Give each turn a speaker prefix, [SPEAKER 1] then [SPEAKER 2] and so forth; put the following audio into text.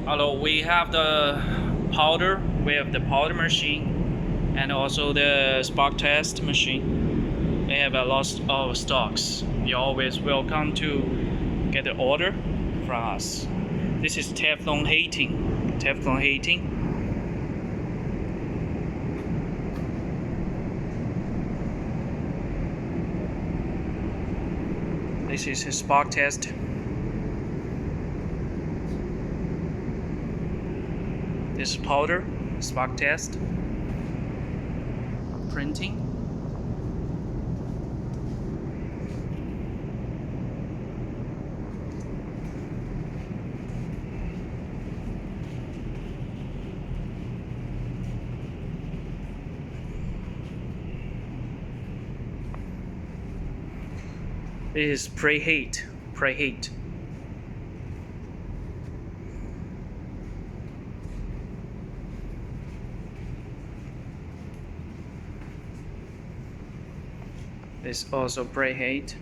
[SPEAKER 1] Although we have the powder, machine, and also the spark test machine. We have a lot of stocks. You're always welcome to get the order from us. This is Teflon heating. Teflon heating. This is a spark test. This is powder, spark test, printing. This is preheat. This also preheat.